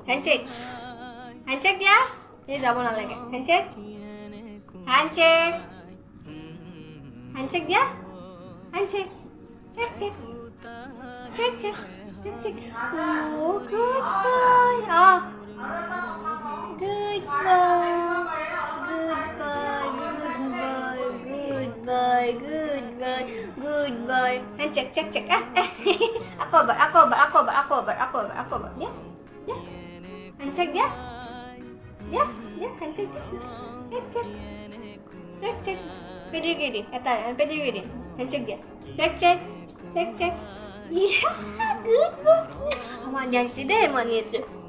Handshake. Handshake dia. Dia যাব নালাগে. Handshake. Handshake. Handshake dia. Handshake. Check, check. Check, check. Check, check. Oh, good boy. Oh. Good boy. Good boy. Good boy. Good boy. Good boy. Handshake, check, check. Aku obat. Dia. Dia. Handshake dia. Dia handshake dia. Check, check. Check, check. Pedigree. Kata pedigree. Handshake dia. Check, check. Check, check. Yeah, good boy. Aman, yang sih deh, manis.